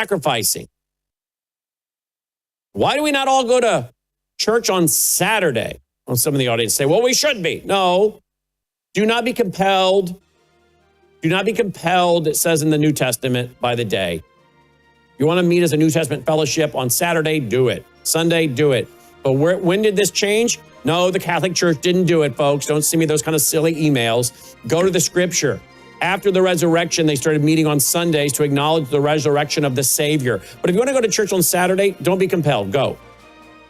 sacrificing? Why do we not all go to church on Saturday? Well, some of the audience say, well, we should be. No, do not be compelled. Do not be compelled, it says in the New Testament, by the day. You want to meet as a New Testament fellowship on Saturday, do it. Sunday, do it. But when did this change? No, the Catholic Church didn't do it, folks. Don't send me those kind of silly emails. Go to the scripture. After the resurrection, they started meeting on Sundays to acknowledge the resurrection of the Savior. But if you want to go to church on Saturday, don't be compelled. Go.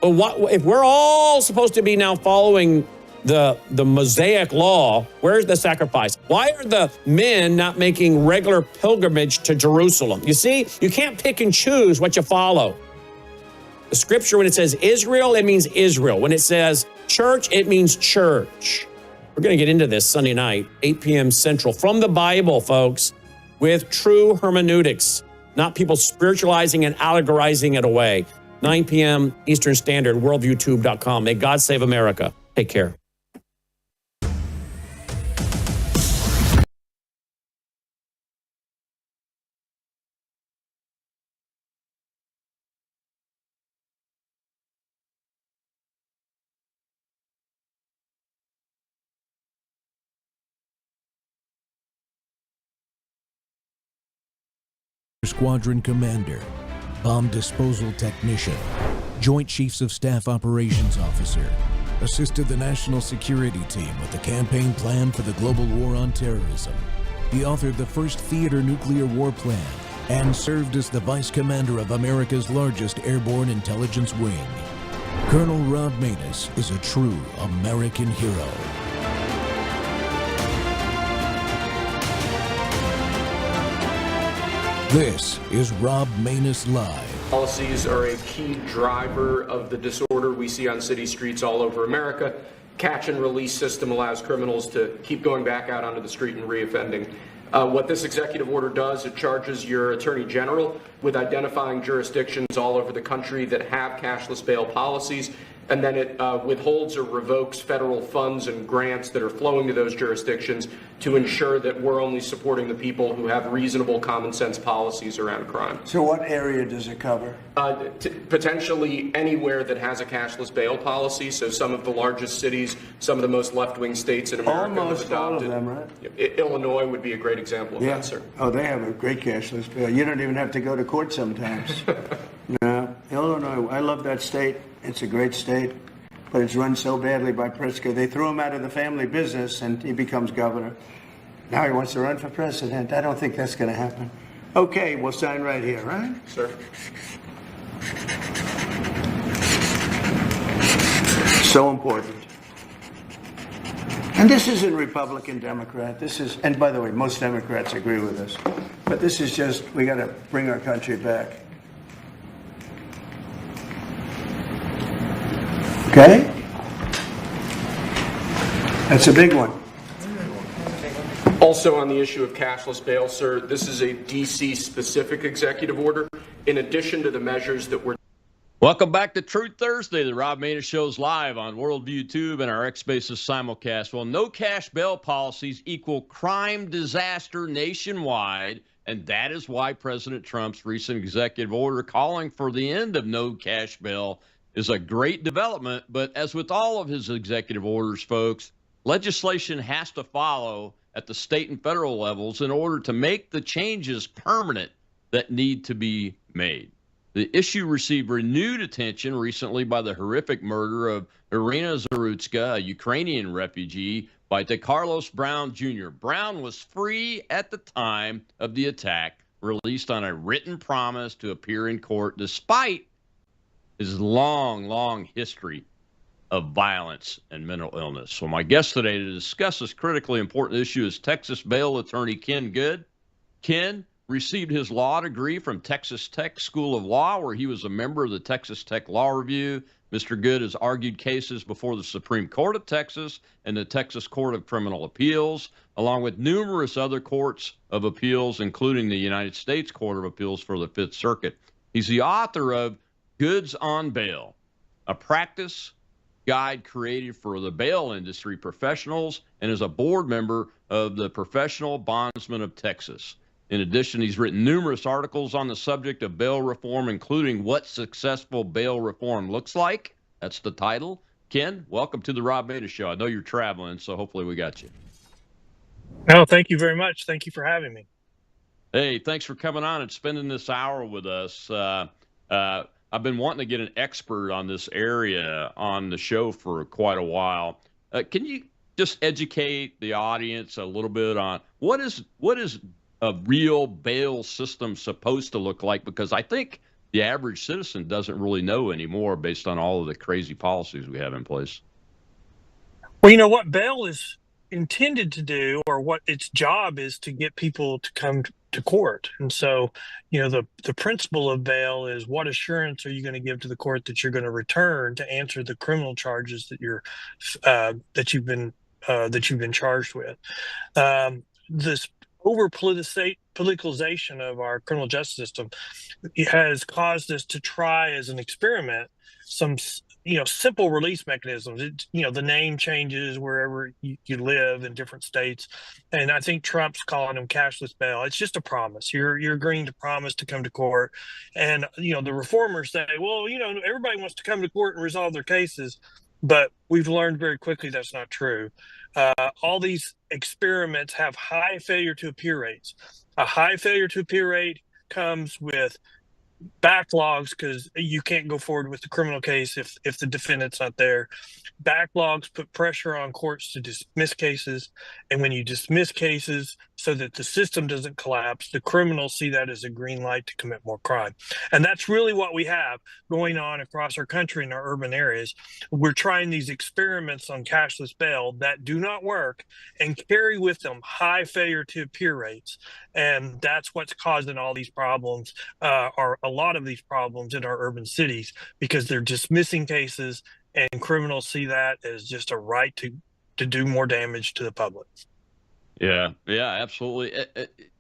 But if we're all supposed to be now following the Mosaic law, where's the sacrifice? Why are the men not making regular pilgrimage to Jerusalem? You see, you can't pick and choose what you follow. The scripture, when it says Israel, it means Israel. When it says church, it means church. We're going to get into this Sunday night, 8 p.m. Central, from the Bible, folks, with true hermeneutics, not people spiritualizing and allegorizing it away. 9 p.m. Eastern Standard, worldviewtube.com. May God save America. Take care. Squadron Commander, Bomb Disposal Technician, Joint Chiefs of Staff Operations Officer, assisted the National Security Team with the campaign plan for the global war on terrorism. He authored the first theater nuclear war plan and served as the Vice Commander of America's largest airborne intelligence wing. Colonel Rob Maness is a true American hero. This is Rob Maness Live. Policies are a key driver of the disorder we see on city streets all over America. Catch and release system allows criminals to keep going back out onto the street and reoffending. What this executive order does, it charges your attorney general with identifying jurisdictions all over the country that have cashless bail policies, and then it withholds or revokes federal funds and grants that are flowing to those jurisdictions to ensure that we're only supporting the people who have reasonable common sense policies around crime. So what area does it cover? Potentially anywhere that has a cashless bail policy. So some of the largest cities, some of the most left-wing states in America Almost have adopted. all of them, right? Illinois would be a great example of that, sir. Oh, they have a great cashless bail. You don't even have to go to court sometimes. No, Illinois, I love that state. It's a great state, but it's run so badly by Pritzker. They threw him out of the family business, and he becomes governor. Now he wants to run for president. I don't think that's going to happen. Okay, we'll sign right here, right? Sir. So important. And this isn't Republican, Democrat. This is, and by the way, most Democrats agree with us. But this is just, we got to bring our country back. Okay? That's a big one. Also on the issue of cashless bail, sir, this is a D.C. specific executive order. In addition to the measures that were... Welcome back to Truth Thursday. The Rob Maness Show's live on Worldview Tube and our X Spaces simulcast. Well, no cash bail policies equal crime disaster nationwide, and that is why President Trump's recent executive order calling for the end of no cash bail is a great development. But as with all of his executive orders, folks, legislation has to follow at the state and federal levels in order to make the changes permanent that need to be made. The issue received renewed attention recently by the horrific murder of Irina Zarutska, a Ukrainian refugee, by DeCarlos Brown Jr. Brown was free at the time of the attack, released on a written promise to appear in court despite his long history of violence and mental illness. So my guest today to discuss this critically important issue is Texas bail attorney Ken Good. Ken received his law degree from Texas Tech School of Law, where he was a member of the Texas Tech Law Review. Mr. Good has argued cases before the Supreme Court of Texas and the Texas Court of Criminal Appeals, along with numerous other courts of appeals, including the United States Court of Appeals for the Fifth Circuit. He's the author of Goods on Bail, a practice guide created for the bail industry professionals, and is a board member of the Professional Bondsmen of Texas. In addition, he's written numerous articles on the subject of bail reform, including What Successful Bail Reform Looks Like. That's the title. Ken, welcome to the Rob Maness Show. I know you're traveling, so hopefully we got you. No, thank you very much. Thank you for having me. Hey, thanks for coming on and spending this hour with us. I've been wanting to get an expert on this area on the show for quite a while. Can you just educate the audience a little bit on what is a real bail system supposed to look like? Because I think the average citizen doesn't really know anymore based on all of the crazy policies we have in place. Well, you know what bail is intended to do, or what its job is, to get people to come to court. And so, the principle of bail is, what assurance are you going to give to the court that you're going to return to answer the criminal charges that that you've been charged with. This over politicalization of our criminal justice system has caused us to try, as an experiment, some simple release mechanisms. The name changes wherever you live in different states, and I think Trump's calling them cashless bail. It's just a promise. You're agreeing to promise to come to court, and the reformers say, well, everybody wants to come to court and resolve their cases, but we've learned very quickly that's not true. All these experiments have high failure to appear rates. A high failure to appear rate comes with backlogs, because you can't go forward with the criminal case if the defendant's not there. Backlogs put pressure on courts to dismiss cases, and when you dismiss cases so that the system doesn't collapse, the criminals see that as a green light to commit more crime. And that's really what we have going on across our country in our urban areas. We're trying these experiments on cashless bail that do not work and carry with them high failure to appear rates, and that's what's causing all these problems, or a lot of these problems in our urban cities, because they're dismissing cases, and criminals see that as just a right to do more damage to the public. Yeah, absolutely.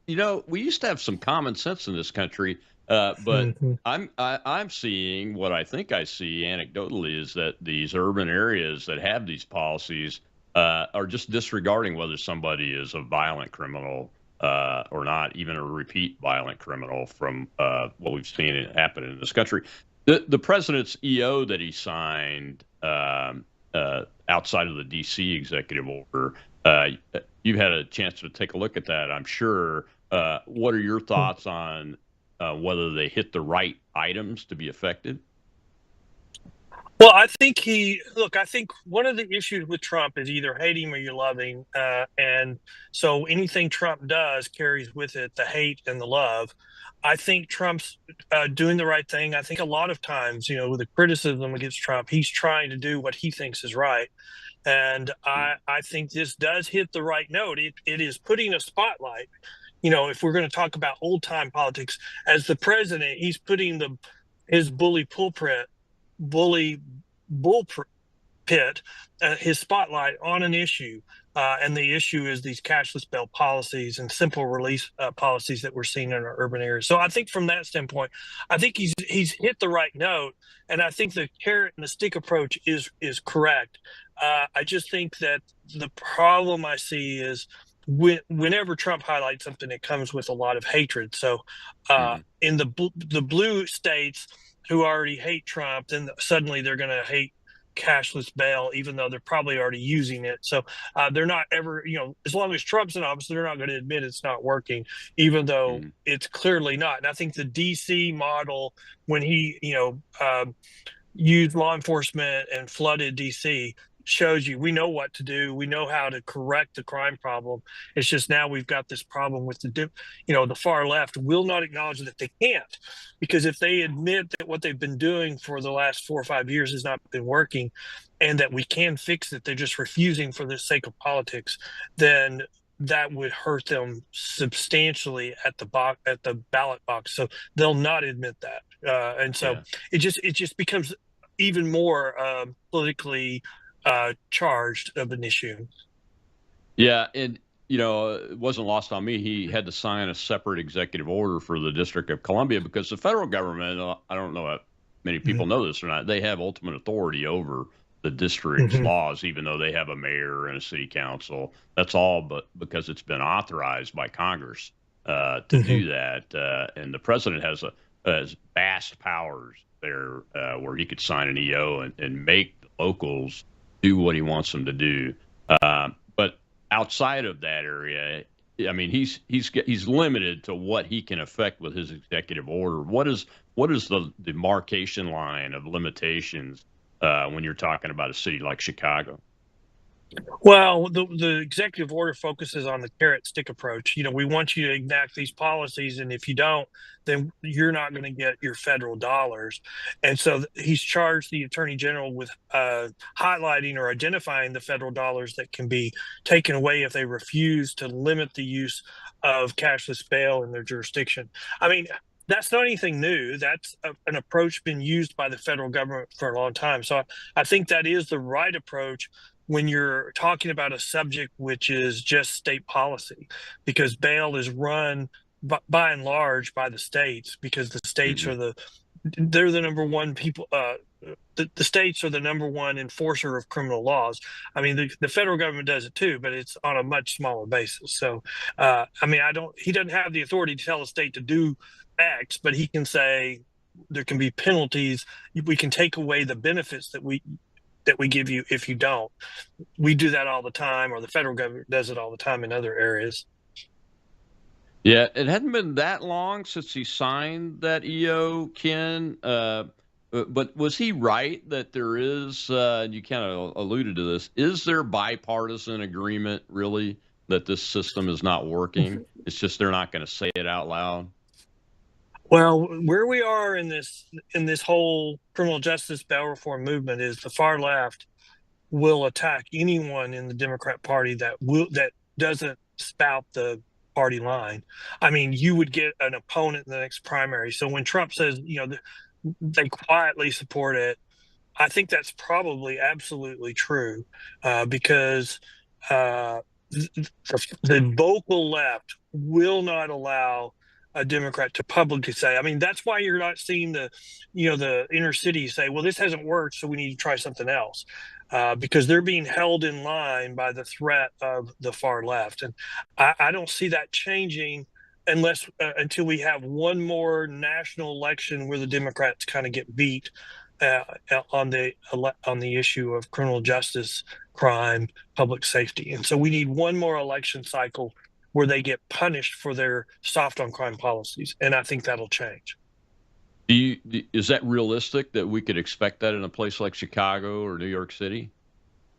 We used to have some common sense in this country, but I'm seeing what I think I see anecdotally is that these urban areas that have these policies are just disregarding whether somebody is a violent criminal or not, even a repeat violent criminal, from what we've seen happen in this country. The president's EO that he signed outside of the D.C. executive order, you've had a chance to take a look at that, I'm sure. What are your thoughts on whether they hit the right items to be effective? Well, I think I think one of the issues with Trump is either hate him or you love him. And so anything Trump does carries with it the hate and the love. I think Trump's doing the right thing. I think a lot of times, with the criticism against Trump, he's trying to do what he thinks is right. And I think this does hit the right note. It is putting a spotlight. If we're going to talk about old time politics, as the president, he's putting his bully bull pit, his spotlight on an issue, and the issue is these cashless bail policies and simple release policies that we're seeing in our urban areas. So I think from that standpoint, I think he's hit the right note, and I think the carrot and the stick approach is correct. I just think that the problem I see is whenever Trump highlights something, it comes with a lot of hatred. So in the blue states who already hate Trump, then suddenly they're going to hate cashless bail, even though they're probably already using it. So they're not ever, as long as Trump's in office, they're not going to admit it's not working, even though it's clearly not. And I think the DC model, when he, used law enforcement and flooded DC, shows you we know what to do. We know how to correct the crime problem. It's just now we've got this problem with the far left will not acknowledge that they can't, because if they admit that what they've been doing for the last 4 or 5 years has not been working, and that we can fix it, they're just refusing for the sake of politics, then that would hurt them substantially at the ballot box. So they'll not admit that, and so it just becomes even more politically charged of an issue. Yeah, and it wasn't lost on me. He had to sign a separate executive order for the District of Columbia because the federal government, I don't know if many people know this or not, they have ultimate authority over the district's laws, even though they have a mayor and a city council. That's all but because it's been authorized by Congress. to do that. And the president has vast powers there where he could sign an EO and make the locals do what he wants them to do. But outside of that area, I mean, he's limited to what he can affect with his executive order. What is the demarcation line of limitations when you're talking about a city like Chicago? Well, the executive order focuses on the carrot stick approach. We want you to enact these policies, and if you don't, then you're not going to get your federal dollars. And so he's charged the attorney general with highlighting or identifying the federal dollars that can be taken away if they refuse to limit the use of cashless bail in their jurisdiction. I mean, that's not anything new. That's an approach been used by the federal government for a long time. So I think that is the right approach when you're talking about a subject which is just state policy, because bail is run by and large by the states, because the states are they're the number one people. The states are the number one enforcer of criminal laws. I mean, the federal government does it too, but it's on a much smaller basis. So, I mean, he doesn't have the authority to tell a state to do X, but he can say there can be penalties. We can take away the benefits that we give you if you don't. We do that all the time, or the federal government does it all the time in other areas. Yeah, it hadn't been that long since he signed that EO, Ken. But was he right that there is, you kind of alluded to this, is there bipartisan agreement really that this system is not working? It's just they're not going to say it out loud? Well, where we are in this whole criminal justice bail reform movement is the far left will attack anyone in the Democrat Party that doesn't spout the party line. I mean, you would get an opponent in the next primary. So when Trump says, they quietly support it, I think that's probably absolutely true, because the vocal left will not allow a Democrat to publicly say. I mean, that's why you're not seeing the inner city say, well, this hasn't worked, so we need to try something else, because they're being held in line by the threat of the far left. And I don't see that changing unless until we have one more national election where the Democrats kind of get beat on the issue of criminal justice, crime, public safety. And so we need one more election cycle where they get punished for their soft on crime policies. And I think that'll change. Is that realistic that we could expect that in a place like Chicago or New York City?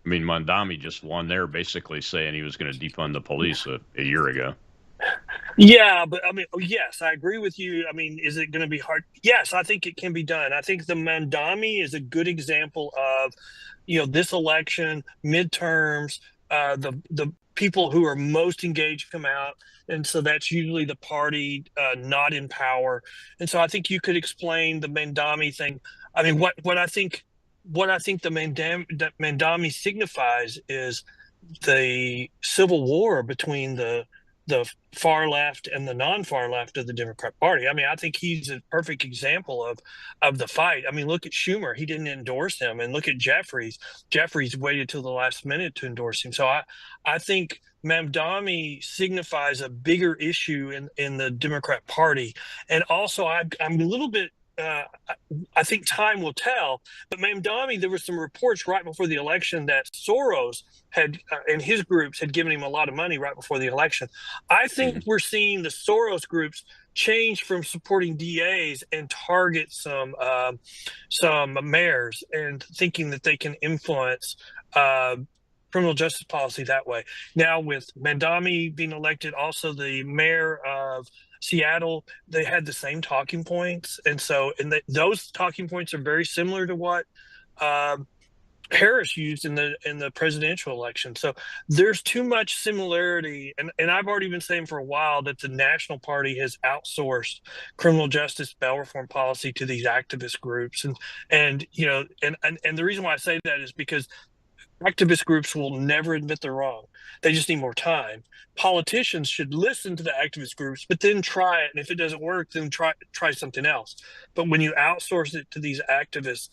I mean, Mondami just won there basically saying he was going to defund the police a year ago. Yeah, but I mean, yes, I agree with you. I mean, is it going to be hard? Yes, I think it can be done. I think the Mondami is a good example of, this election, midterms, the people who are most engaged come out, and so that's usually the party not in power. And so I think you could explain the Mondami thing. I mean, what I think the Mondami signifies is the civil war between the far left and the non-far left of the Democrat Party. I mean, I think he's a perfect example of the fight. I mean, look at Schumer; he didn't endorse him, and look at Jeffries. Jeffries waited till the last minute to endorse him. So I think Mamdani signifies a bigger issue in the Democrat Party, and also I'm a little bit. I think time will tell. But Mamdani, there were some reports right before the election that Soros had and his groups had given him a lot of money right before the election. I think we're seeing the Soros groups change from supporting DAs and target some mayors and thinking that they can influence criminal justice policy that way. Now, with Mamdani being elected, also the mayor of Seattle, they had the same talking points, and those talking points are very similar to what Harris used in the presidential election. So there's too much similarity, and I've already been saying for a while that the National Party has outsourced criminal justice bail reform policy to these activist groups, and the reason why I say that is because activist groups will never admit they're wrong. They just need more time. Politicians should listen to the activist groups, but then try it. And if it doesn't work, then try something else. But when you outsource it to these activists,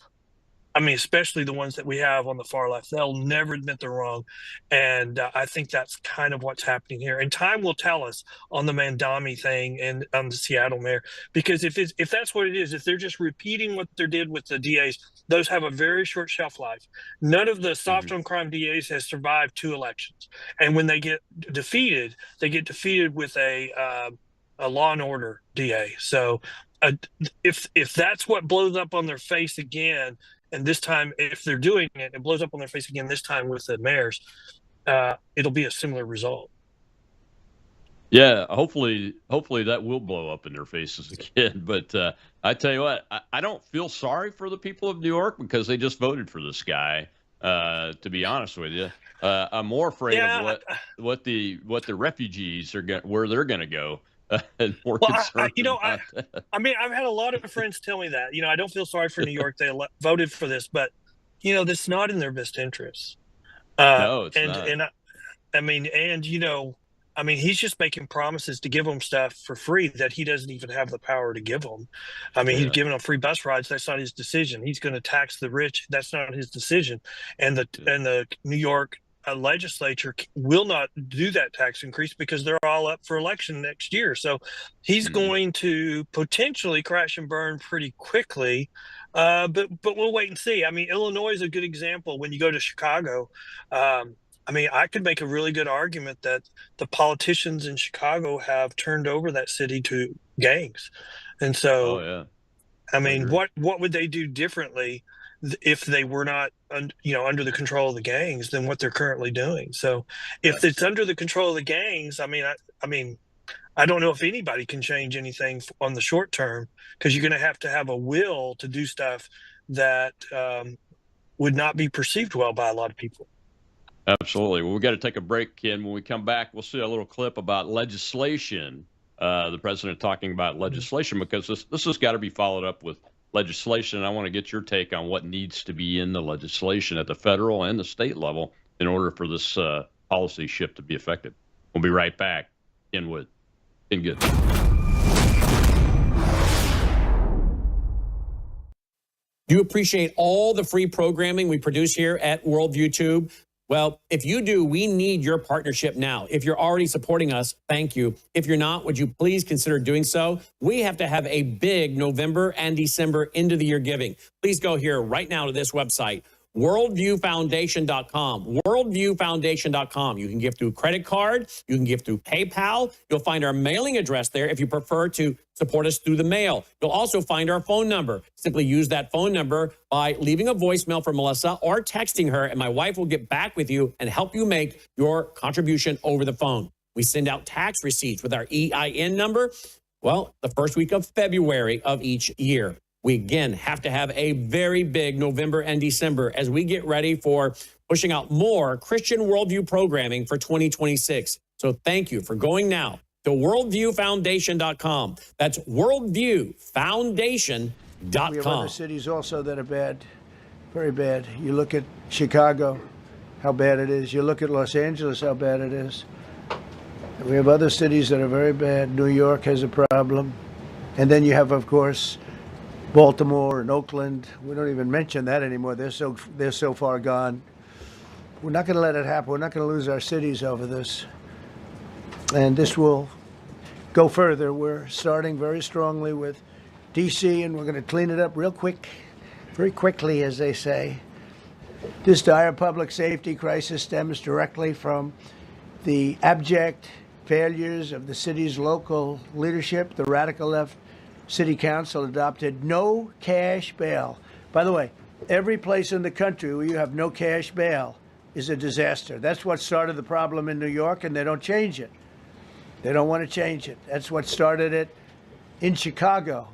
I mean, especially the ones that we have on the far left, they'll never admit they're wrong. And I think that's kind of what's happening here. And time will tell us on the Mandami thing and on the Seattle mayor, because if that's what it is, if they're just repeating what they did with the DAs, those have a very short shelf life. None of the soft on crime DAs has survived 2 elections. And when they get defeated, they get defeated with a law and order DA. So if that's what blows up on their face again, and this time, if they're doing it, it blows up on their face again, this time with the mayors, it'll be a similar result. Yeah, hopefully that will blow up in their faces again. But I tell you what, I don't feel sorry for the people of New York because they just voted for this guy. To be honest with you, I'm more afraid of what the refugees are where they're going to go. And more concerned about that. I mean, I've had a lot of friends tell me that. I don't feel sorry for New York. They voted for this, but this is not in their best interest. No, it's not. And I mean, he's just making promises to give them stuff for free that he doesn't even have the power to give them. I mean, he's giving them free bus rides. That's not his decision. He's going to tax the rich. That's not his decision. And the New York legislature will not do that tax increase because they're all up for election next year. So he's going to potentially crash and burn pretty quickly. But we'll wait and see. I mean, Illinois is a good example. When you go to Chicago, I mean, I could make a really good argument that the politicians in Chicago have turned over that city to gangs. And so, I mean, what would they do differently if they were not, under the control of the gangs than what they're currently doing? So if it's under the control of the gangs, I mean, I don't know if anybody can change anything on the short term, because you're going to have a will to do stuff that would not be perceived well by a lot of people. Absolutely. Well, we got to take a break, Ken. When we come back, we'll see a little clip about legislation. The president talking about legislation, because this has got to be followed up with legislation. And I want to get your take on what needs to be in the legislation at the federal and the state level in order for this policy shift to be effective. We'll be right back. Ken Wood. Ken Good. Do you appreciate all the free programming we produce here at Worldview Tube? Well, if you do, we need your partnership now. If you're already supporting us, thank you. If you're not, would you please consider doing so? We have to have a big November and December end of the year giving. Please go here right now to this website, worldviewfoundation.com. Worldviewfoundation.com. You can give through credit card. You can give through PayPal. You'll find our mailing address there if you prefer to support us through the mail. You'll also find our phone number. Simply use that phone number by leaving a voicemail for Melissa or texting her, and my wife will get back with you and help you make your contribution over the phone. We send out tax receipts with our EIN number, well, the first week of February of each year. We, again, have to have a very big November and December as we get ready for pushing out more Christian worldview programming for 2026. So thank you for going now to worldviewfoundation.com. That's worldviewfoundation.com. We have other cities also that are bad, very bad. You look at Chicago, how bad it is. You look at Los Angeles, how bad it is. We have other cities that are very bad. New York has a problem. And then you have, of course, Baltimore and Oakland. We don't even mention that anymore. They're so far gone. We're not going to let it happen. We're not going to lose our cities over this. And this will go further. We're starting very strongly with D.C., and we're going to clean it up real quick, very quickly, as they say. This dire public safety crisis stems directly from the abject failures of the city's local leadership. The radical left city council adopted no cash bail. By the way, every place in the country where you have no cash bail is a disaster. That's what started the problem in New York, and they don't change it. They don't want to change it. That's what started it in Chicago.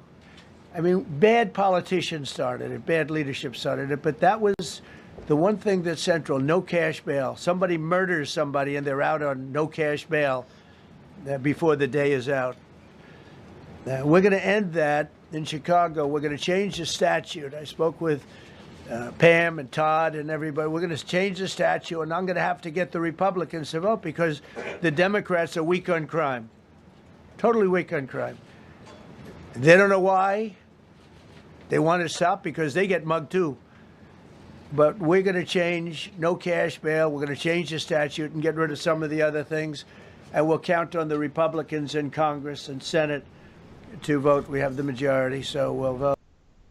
I mean, bad politicians started it, bad leadership started it, but that was the one thing that's central, no cash bail. Somebody murders somebody and they're out on no cash bail before the day is out. We're going to end that in Chicago. We're going to change the statute. I spoke with Pam and Todd and everybody. We're going to change the statute, and I'm going to have to get the Republicans to vote because the Democrats are weak on crime, totally weak on crime. They don't know why. They want to stop because they get mugged too. But we're going to change no cash bail. We're going to change the statute and get rid of some of the other things. And we'll count on the Republicans in Congress and Senate to vote. We have the majority, so we'll vote.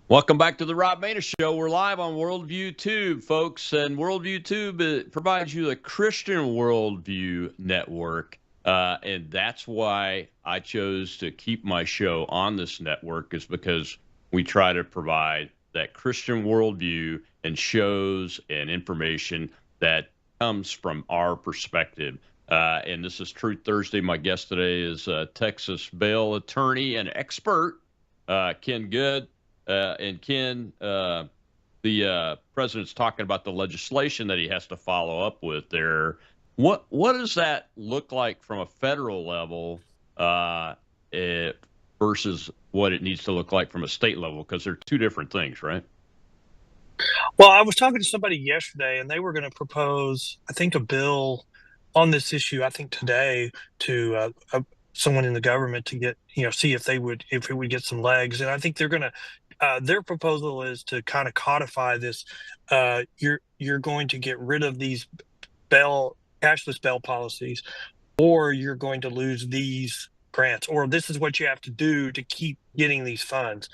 Welcome back to the Rob Maness Show. We're live on Worldview Tube, folks. And Worldview Tube provides you a Christian worldview network. And that's why I chose to keep my show on this network, is because we try to provide that Christian worldview and shows and information that comes from our perspective. And this is Truth Thursday. My guest today is Texas bail attorney and expert, Ken Good. And Ken, the president's talking about the legislation that he has to follow up with there. What does that look like from a federal level versus what it needs to look like from a state level? Because they're two different things, right? Well, I was talking to somebody yesterday, and they were going to propose, I think, a bill on this issue, I think today, to someone in the government to get, see if it would get some legs. And I think they're going to, their proposal is to kind of codify this. You're going to get rid of these cashless bail policies, or you're going to lose these grants, or this is what you have to do to keep getting these funds.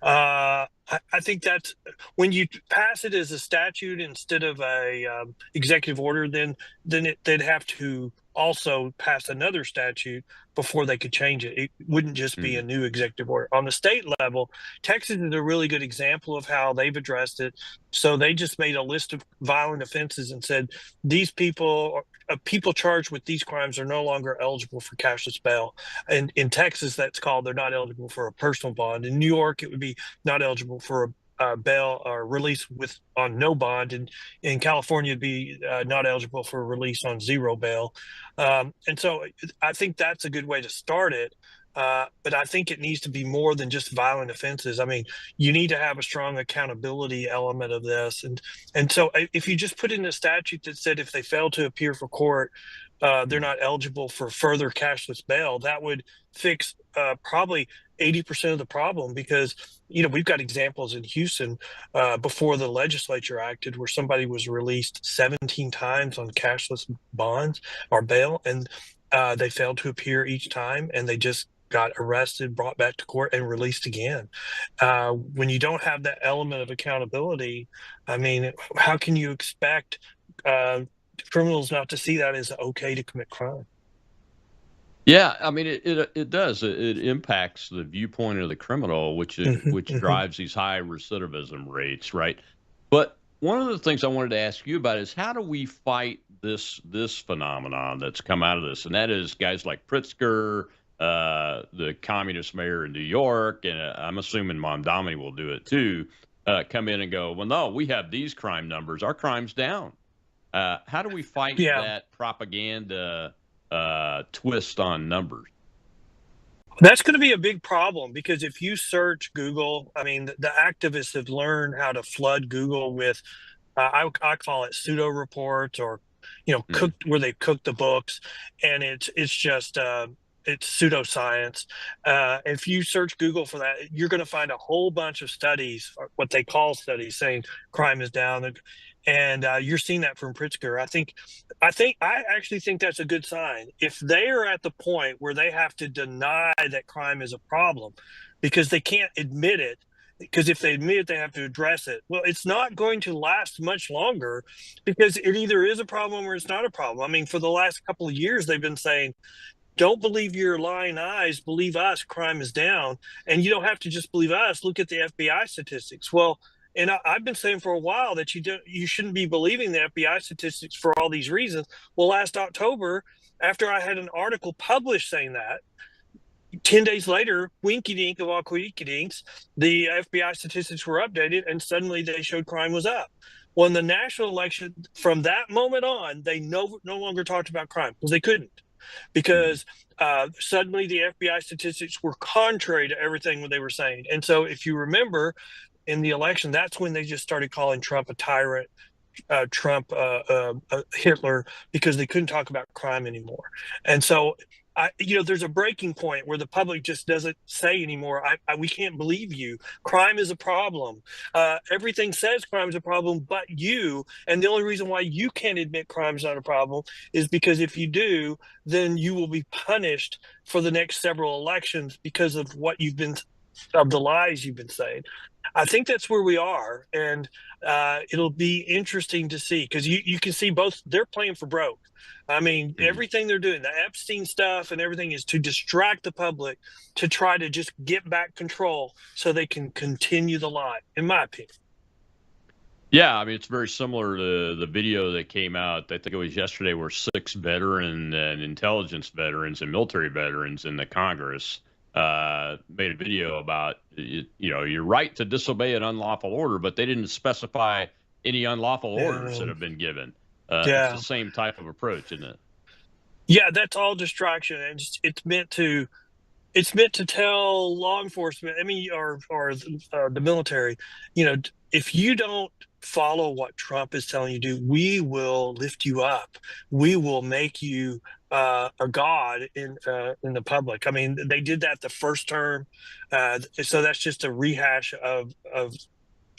I think that's when you pass it as a statute instead of a executive order, then they'd have to also pass another statute before they could change it. It wouldn't just be a new executive order. On the state level, Texas is a really good example of how they've addressed it. So they just made a list of violent offenses and said these people charged with these crimes are no longer eligible for cashless bail. And in Texas, that's called they're not eligible for a personal bond. In New York, it would be not eligible for a bail or release on no bond, and in California it'd be not eligible for release on zero bail. And so I think that's a good way to start it. But I think it needs to be more than just violent offenses. I mean, you need to have a strong accountability element of this. And so if you just put in a statute that said if they fail to appear for court, they're not eligible for further cashless bail, that would fix probably 80% of the problem, because we've got examples in Houston before the legislature acted where somebody was released 17 times on cashless bonds or bail, and they failed to appear each time, and they just got arrested, brought back to court, and released again. When you don't have that element of accountability, I mean, how can you expect criminals not to see that as okay to commit crime? Yeah, I mean, it does. It impacts the viewpoint of the criminal, which drives these high recidivism rates, right? But one of the things I wanted to ask you about is how do we fight this phenomenon that's come out of this, and that is guys like Pritzker, the communist mayor in New York, and I'm assuming Mamdani will do it too. Come in and go, well, no, we have these crime numbers. Our crime's down. How do we fight that propaganda twist on numbers? That's going to be a big problem, because if you search Google, I mean, the activists have learned how to flood Google with, I call it pseudo reports, or, cooked, where they cook the books, and it's just it's pseudoscience. If you search Google for that, you're going to find a whole bunch of studies, what they call studies, saying crime is down. And you're seeing that from Pritzker. I actually think that's a good sign. If they are at the point where they have to deny that crime is a problem because they can't admit it, because if they admit it, they have to address it. Well, it's not going to last much longer, because it either is a problem or it's not a problem. I mean, for the last couple of years, they've been saying, don't believe your lying eyes, believe us, crime is down. And you don't have to just believe us, look at the FBI statistics. Well, and I've been saying for a while that you shouldn't be believing the FBI statistics for all these reasons. Well, last October, after I had an article published saying that, 10 days later, winky dink of all quinky dinks, the FBI statistics were updated, and suddenly they showed crime was up. Well, in the national election, from that moment on, they no longer talked about crime, because they couldn't. Because suddenly the FBI statistics were contrary to everything they were saying. And so if you remember, in the election, that's when they just started calling Trump a tyrant, Trump Hitler, because they couldn't talk about crime anymore. And so there's a breaking point where the public just doesn't say anymore, we can't believe you. Crime is a problem. Everything says crime is a problem, but you. And the only reason why you can't admit crime is not a problem is because if you do, then you will be punished for the next several elections because of of the lies you've been saying. I think that's where we are, and it'll be interesting to see, because you can see both. They're playing for broke. I mean, everything they're doing, the Epstein stuff and everything, is to distract the public, to try to just get back control so they can continue the lie, in my opinion. Yeah, I mean, it's very similar to the video that came out, I think it was yesterday, where 6 veteran and intelligence veterans and military veterans in the Congress made a video about, your right to disobey an unlawful order, but they didn't specify any unlawful orders that have been given. It's the same type of approach, isn't it? Yeah, that's all distraction, and it's meant to tell law enforcement, I mean, or the military, if you don't follow what Trump is telling you to do, we will lift you up. We will make you a god in the public. I mean, they did that the first term, so that's just a rehash of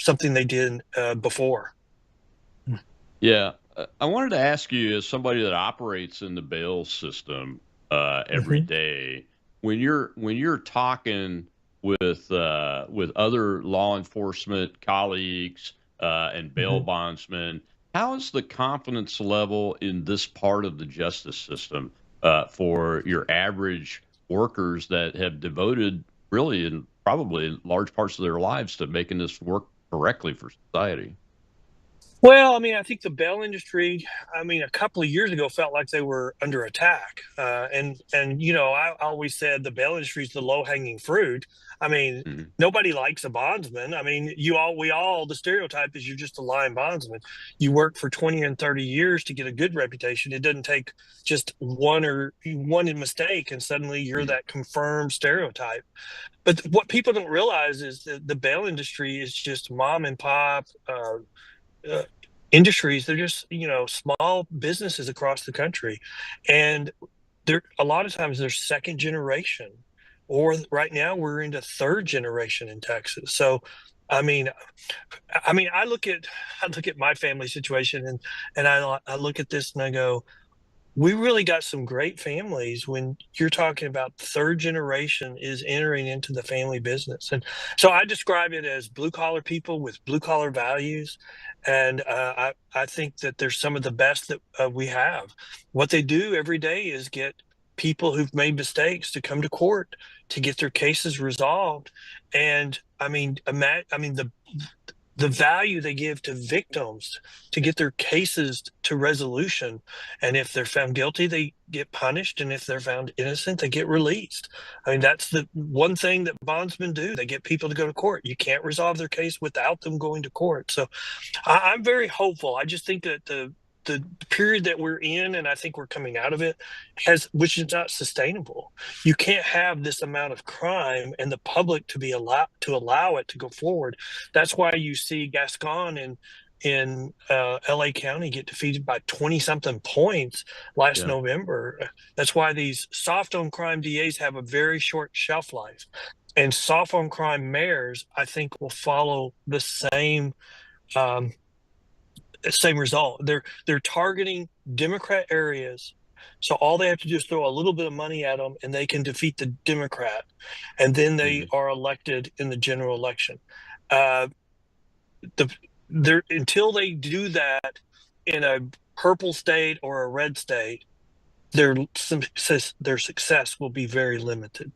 something they did before. Yeah. I wanted to ask you, as somebody that operates in the bail system every day, when you're talking with other law enforcement colleagues and bail bondsmen, how is the confidence level in this part of the justice system for your average workers that have devoted really and probably large parts of their lives to making this work correctly for society? Well, I mean, I think the bail industry, I mean, a couple of years ago felt like they were under attack. And I always said the bail industry is the low-hanging fruit. I mean, nobody likes a bondsman. I mean, the stereotype is you're just a lying bondsman. You work for 20 and 30 years to get a good reputation. It doesn't take just one mistake and suddenly you're that confirmed stereotype. But what people don't realize is that the bail industry is just mom and pop, industries. They're just small businesses across the country, and they're a lot of times they're second generation, or right now we're into third generation in Texas. So I mean, I look at my family situation, and I look at this and I go, we really got some great families when you're talking about third generation is entering into the family business. And so I describe it as blue collar people with blue collar values. And I think that they're some of the best that we have. What they do every day is get people who've made mistakes to come to court to get their cases resolved. And I mean, the value they give to victims to get their cases to resolution. And if they're found guilty, they get punished. And if they're found innocent, they get released. I mean, that's the one thing that bondsmen do. They get people to go to court. You can't resolve their case without them going to court. So I'm very hopeful. I just think that the period that we're in, and I think we're coming out of it, which is not sustainable. You can't have this amount of crime and the public to allow it to go forward. That's why you see Gascon in LA County get defeated by 20 something points last November. That's why these soft on crime DAs have a very short shelf life, and soft on crime mayors, I think, will follow the same result. They're targeting Democrat areas, so all they have to do is throw a little bit of money at them, and they can defeat the Democrat, and then they are elected in the general election. Until they do that in a purple state or a red state, their success will be very limited.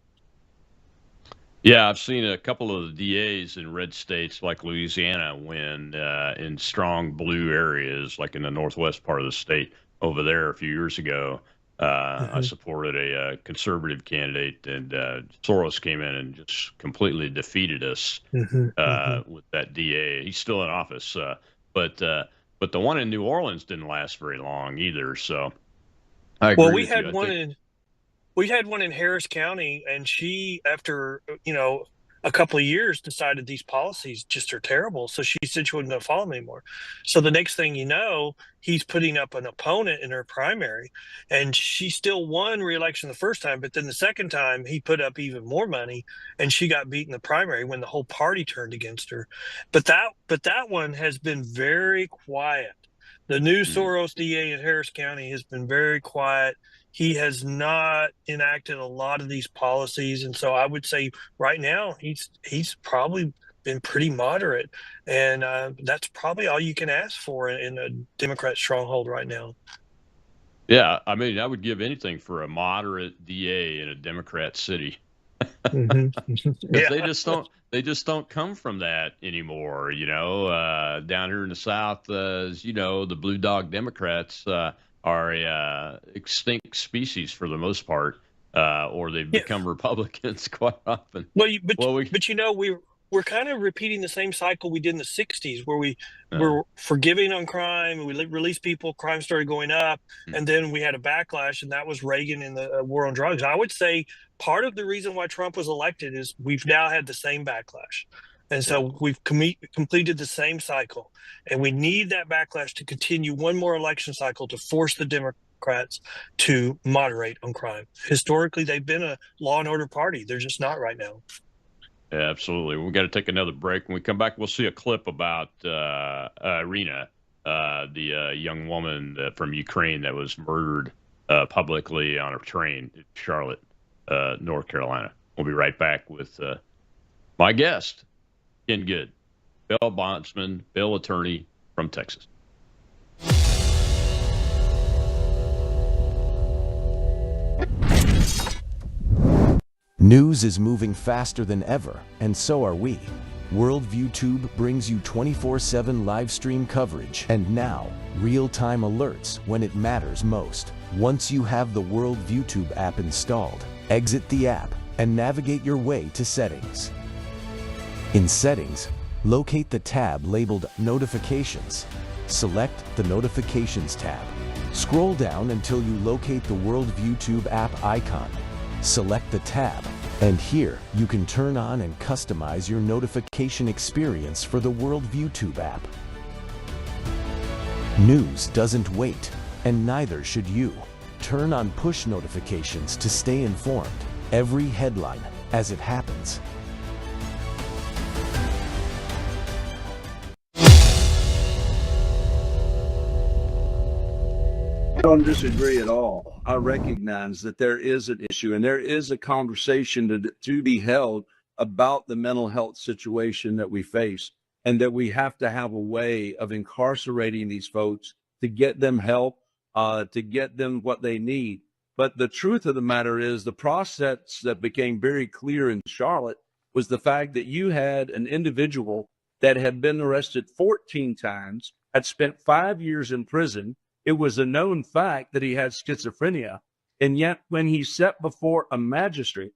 Yeah, I've seen a couple of the DAs in red states like Louisiana win in strong blue areas, like in the northwest part of the state over there a few years ago. I supported a conservative candidate, and Soros came in and just completely defeated us with that DA. He's still in office, but the one in New Orleans didn't last very long either. So I agree with you. We had one in Harris County, and she, after a couple of years decided these policies just are terrible. So she said she wasn't going to follow them anymore. So the next thing you know, he's putting up an opponent in her primary, and she still won re-election the first time. But then the second time, he put up even more money, and she got beat in the primary when the whole party turned against her. But that one has been very quiet. The new Soros DA in Harris County has been very quiet. He has not enacted a lot of these policies, and so I would say right now he's probably been pretty moderate, and that's probably all you can ask for in a Democrat stronghold right now. Yeah, I mean, I would give anything for a moderate DA in a Democrat city. Because Yeah. they just don't come from that anymore. Down here in the South, as you know, the Blue Dog Democrats are a extinct species for the most part, or they've Yeah. become Republicans quite often. Well, Well, but we're kind of repeating the same cycle we did in the '60s, where we uh, were forgiving on crime, we released people, crime started going up, mm, and then we had a backlash, and that was Reagan and the war on drugs. I would say part of the reason why Trump was elected is we've now had the same backlash, and yeah. so we've completed the same cycle, and we need that backlash to continue one more election cycle to force the Democrats to moderate on crime. Historically, they've been a law and order party. They're just not right now. Yeah, absolutely. We've got to take another break. When we come back, we'll see a clip about Irina, the young woman from Ukraine that was murdered publicly on a train in Charlotte, North Carolina. We'll be right back with my guest, Ken Good, bail bondsman, bail attorney from Texas. News is moving faster than ever, and so are we. Worldview Tube brings you 24/7 live stream coverage and now real-time alerts when it matters most. Once you have the Worldview Tube app installed, exit the app and navigate your way to Settings. In Settings, locate the tab labeled Notifications. Select the Notifications tab. Scroll down until you locate the Worldview Tube app icon. Select the tab, and here you can turn on and customize your notification experience for the Worldview Tube app. News doesn't wait, and neither should you. Turn on push notifications to stay informed. Every headline as it happens. I don't disagree at all. I recognize that there is an issue and there is a conversation to be held about the mental health situation that we face, and that we have to have a way of incarcerating these folks to get them help, to get them what they need. But the truth of the matter is the process that became very clear in Charlotte was the fact that you had an individual that had been arrested 14 times, had spent 5 years in prison. It was a known fact that he had schizophrenia. And yet when he sat before a magistrate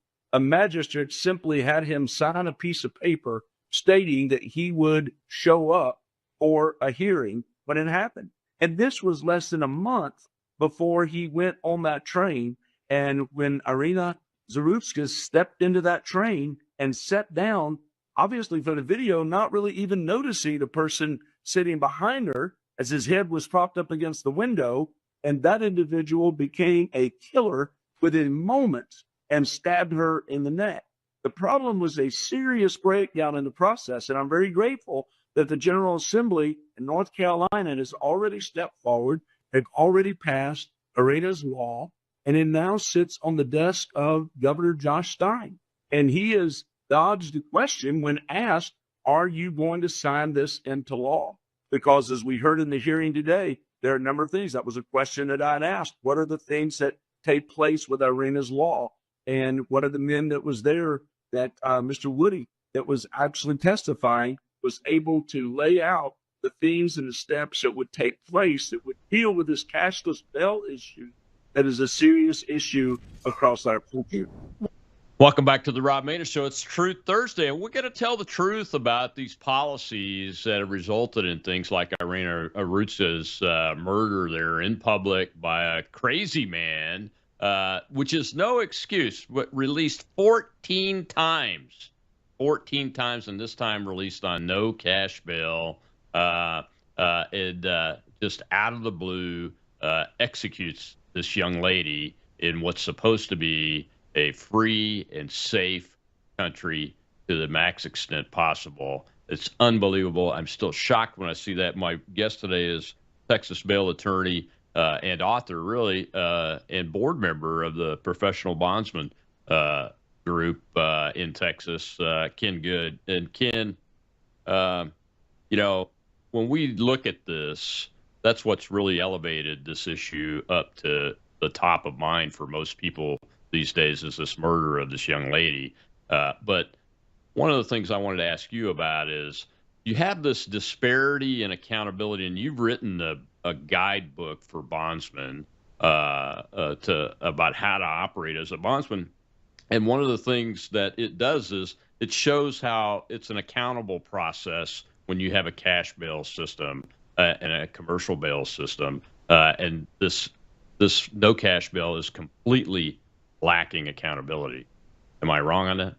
simply had him sign a piece of paper stating that he would show up for a hearing when it happened. And this was less than a month before he went on that train. And when Irina Zarutska stepped into that train and sat down, obviously for the video, not really even noticing the person sitting behind her, as his head was propped up against the window, and that individual became a killer within moments and stabbed her in the neck. The problem was a serious breakdown in the process, and I'm very grateful that the General Assembly in North Carolina has already stepped forward, have already passed Irina's law, and it now sits on the desk of Governor Josh Stein. And he has dodged the question when asked, are you going to sign this into law? Because as we heard in the hearing today, there are a number of things. That was a question that I'd asked. What are the things that take place with Irina's law? And what are the men that was there that Mr. Woody, that was actually testifying, was able to lay out the things and the steps that would take place that would deal with this cashless bail issue that is a serious issue across our country. Welcome back to the Rob Maness Show. It's Truth Thursday, and we're going to tell the truth about these policies that have resulted in things like Irina Arutska's murder there in public by a crazy man, which is no excuse, but released 14 times 14 times, and this time released on no cash bail. Just out of the blue executes this young lady in what's supposed to be a free and safe country to the max extent possible. It's unbelievable. I'm still shocked when I see that. My guest today is Texas bail attorney and author, really, and board member of the Professional Bondsman group in Texas, Ken Good. And Ken, when we look at this, that's what's really elevated this issue up to the top of mind for most people these days, is this murder of this young lady. But one of the things I wanted to ask you about is you have this disparity in accountability, and you've written a guidebook for bondsmen about how to operate as a bondsman. And one of the things that it does is it shows how it's an accountable process when you have a cash bail system and a commercial bail system. And this no cash bail is completely lacking accountability. Am I wrong on that?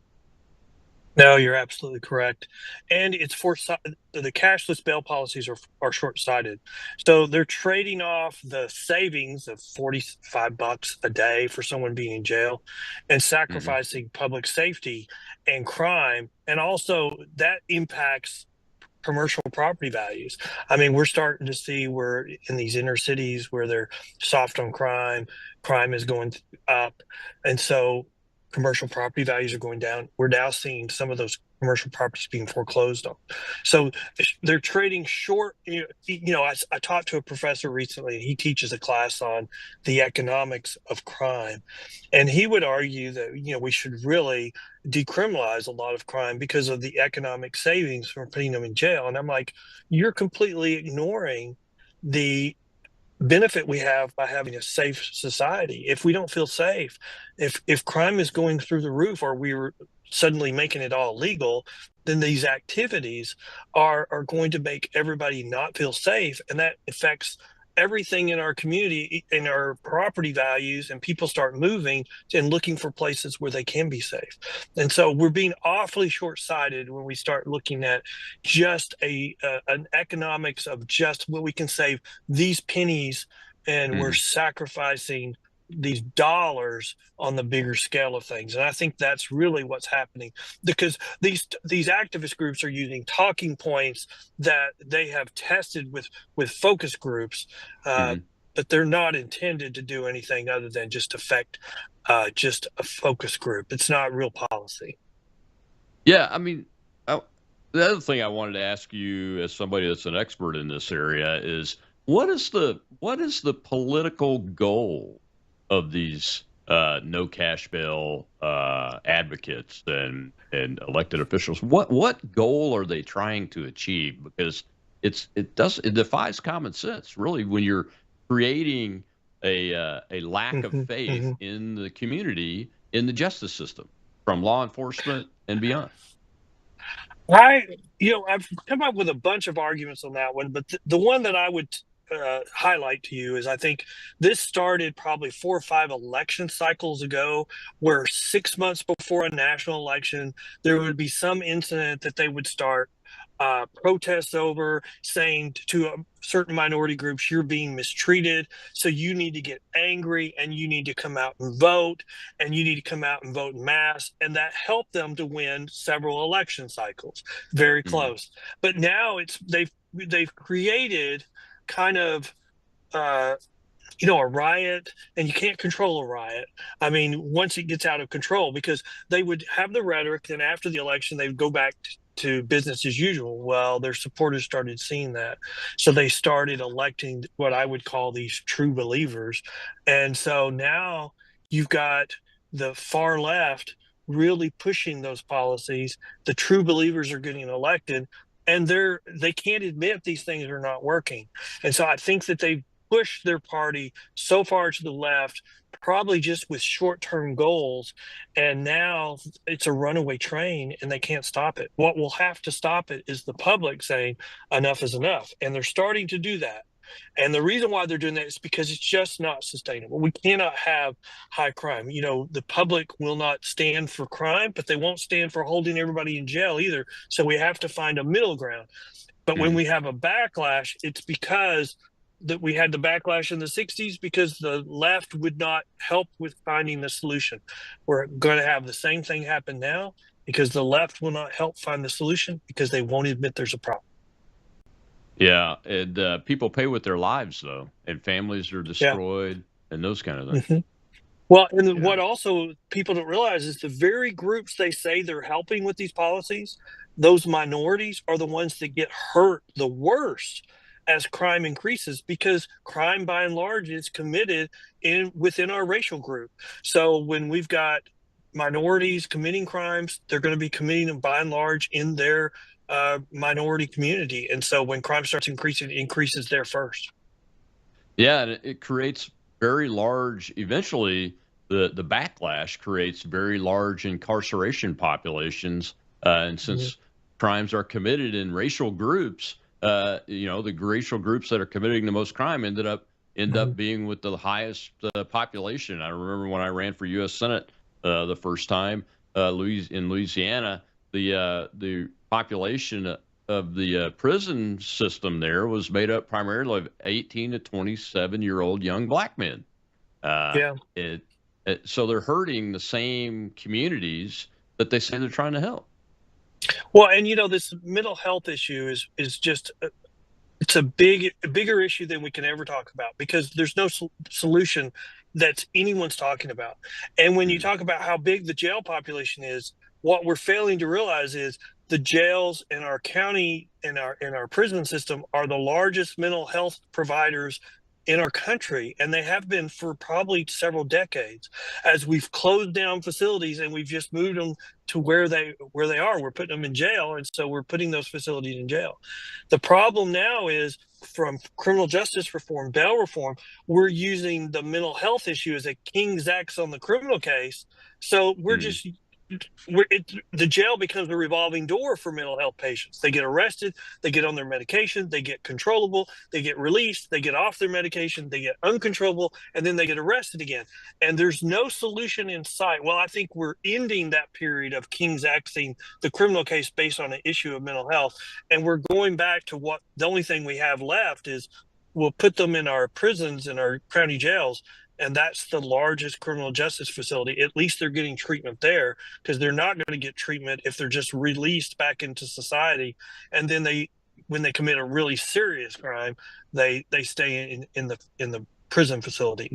No, you're absolutely correct. And it's the cashless bail policies are short-sighted. So they're trading off the savings of $45 a day for someone being in jail and sacrificing public safety and crime. And also that impacts commercial property values. I mean, we're starting to see where in these inner cities where they're soft on crime is going up. And so commercial property values are going down. We're now seeing some of those commercial properties being foreclosed on. So they're trading short. I talked to a professor recently, and he teaches a class on the economics of crime. And he would argue that, we should really decriminalize a lot of crime because of the economic savings from putting them in jail. And I'm like, you're completely ignoring the benefit we have by having a safe society. If we don't feel safe, if crime is going through the roof, or we're suddenly making it all legal, then these activities are going to make everybody not feel safe, and that affects everything in our community, in our property values, and people start moving and looking for places where they can be safe. And so we're being awfully short-sighted when we start looking at just an economics of just what we can save these pennies, and we're sacrificing these dollars on the bigger scale of things. And I think that's really what's happening, because these activist groups are using talking points that they have tested with focus groups, but they're not intended to do anything other than just affect just a focus group. It's not real policy. Yeah, I mean, the other thing I wanted to ask you, as somebody that's an expert in this area, is what is the political goal of these no cash bail advocates and elected officials? What goal are they trying to achieve? Because it defies common sense, really, when you're creating a lack of faith in the community, in the justice system, from law enforcement and beyond. I've come up with a bunch of arguments on that one, but the one that I would highlight to you is, I think this started probably 4 or 5 election cycles ago, where 6 months before a national election, there would be some incident that they would start protests over, saying to certain minority groups, you're being mistreated, so you need to get angry and you need to come out and vote, and you need to come out and vote in mass. And that helped them to win several election cycles, very close. But now they've created kind of a riot, and you can't control a riot. I mean, once it gets out of control, because they would have the rhetoric, then after the election, they would go back to business as usual. Well, their supporters started seeing that. So they started electing what I would call these true believers. And so now you've got the far left really pushing those policies. The true believers are getting elected, and they can't admit these things are not working. And so I think that they've pushed their party so far to the left, probably just with short-term goals, and now it's a runaway train and they can't stop it. What will have to stop it is the public saying enough is enough, and they're starting to do that. And the reason why they're doing that is because it's just not sustainable. We cannot have high crime. You know, the public will not stand for crime, but they won't stand for holding everybody in jail either. So we have to find a middle ground. But when we have a backlash, it's because that we had the backlash in the 60s because the left would not help with finding the solution. We're going to have the same thing happen now because the left will not help find the solution because they won't admit there's a problem. Yeah, and people pay with their lives though, and families are Yeah. destroyed, and those kind of things. Mhm. Well, and Yeah. what also people don't realize is the very groups they say they're helping with these policies, those minorities are the ones that get hurt the worst as crime increases because crime by and large is committed within our racial group. So when we've got minorities committing crimes, they're going to be committing them by and large in their minority community. And so when crime starts increasing, it increases there first. Yeah, and it creates very large. Eventually, the backlash creates very large incarceration populations, and since crimes are committed in racial groups, the racial groups that are committing the most crime end up being with the highest population. I remember when I ran for U.S. Senate the first time, in Louisiana, the population of the prison system there was made up primarily of 18 to 27-year-old young black men. Yeah. So they're hurting the same communities that they say they're trying to help. Well, and this mental health issue is just it's a bigger issue than we can ever talk about because there's no solution that anyone's talking about. And when you talk about how big the jail population is, what we're failing to realize is the jails in our county and our prison system are the largest mental health providers in our country, and they have been for probably several decades. As we've closed down facilities and we've just moved them to where they are, we're putting them in jail, and so we're putting those facilities in jail. The problem now is from criminal justice reform, bail reform, we're using the mental health issue as a king's X on the criminal case. So we're just the jail becomes a revolving door for mental health patients. They get arrested, they get on their medication, they get controllable, they get released, they get off their medication, they get uncontrollable, and then they get arrested again. And there's no solution in sight. Well, I think we're ending that period of king's Xing the criminal case based on an issue of mental health. And we're going back to what the only thing we have left is we'll put them in our prisons and our county jails. And that's the largest criminal justice facility. At least they're getting treatment there because they're not going to get treatment if they're just released back into society. And then when they commit a really serious crime, they stay in the prison facility.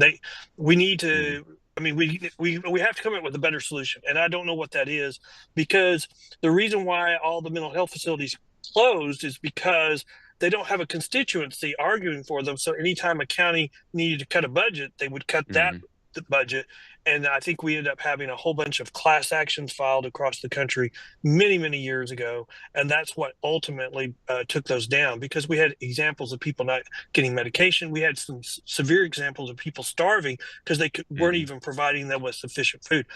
We need to. I mean, we have to come up with a better solution, and I don't know what that is because the reason why all the mental health facilities closed is because they don't have a constituency arguing for them. So anytime a county needed to cut a budget, they would cut the budget. And I think we ended up having a whole bunch of class actions filed across the country many, many years ago. And that's what ultimately took those down because we had examples of people not getting medication. We had some severe examples of people starving because they weren't even providing them with sufficient food.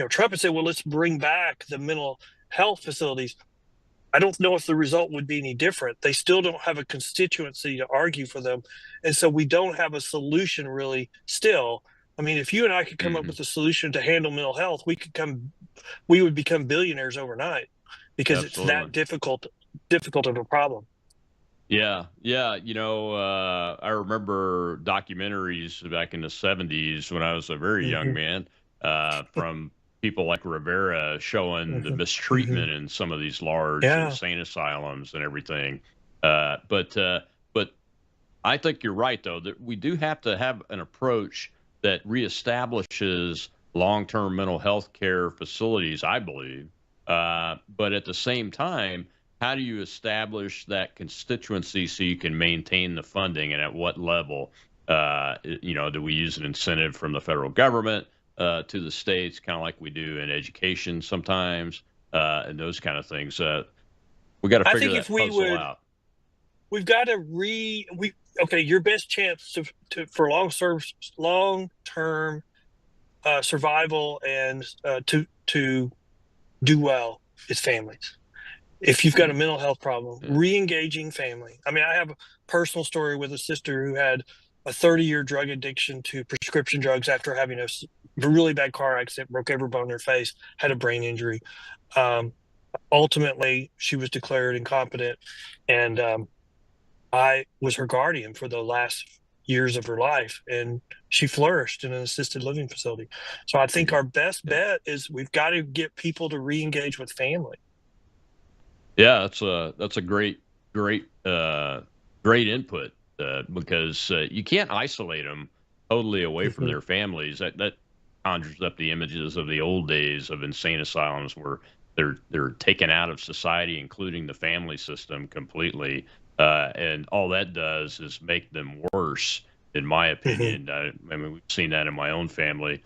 Trump had said, well, let's bring back the mental health facilities. I don't know if the result would be any different. They still don't have a constituency to argue for them. And so we don't have a solution really still. I mean, if you and I could come up with a solution to handle mental health, we would become billionaires overnight because it's that difficult of a problem. Yeah. I remember documentaries back in the 70s when I was a very young man from people like Rivera showing the mistreatment in some of these large insane asylums and everything. But I think you're right, though, that we do have to have an approach that reestablishes long-term mental health care facilities, I believe. But at the same time, how do you establish that constituency so you can maintain the funding, and at what level? Do we use an incentive from the federal government to the states, kind of like we do in education sometimes, and those kind of things? We got to figure that puzzle out. We've got to your best chance for long-term survival and to do well is families. if you've got a mental health problem, Yeah. re-engaging family. I mean, I have a personal story with a sister who had a 30-year drug addiction to prescription drugs after having a really bad car accident, broke every bone in her face, had a brain injury. Ultimately, she was declared incompetent, and I was her guardian for the last years of her life, and she flourished in an assisted living facility. So I think our best bet is we've got to get people to re-engage with family. Yeah, that's a great input because you can't isolate them totally away from their families. That conjures up the images of the old days of insane asylums where they're taken out of society, including the family system, completely, and all that does is make them worse, in my opinion. I mean, we've seen that in my own family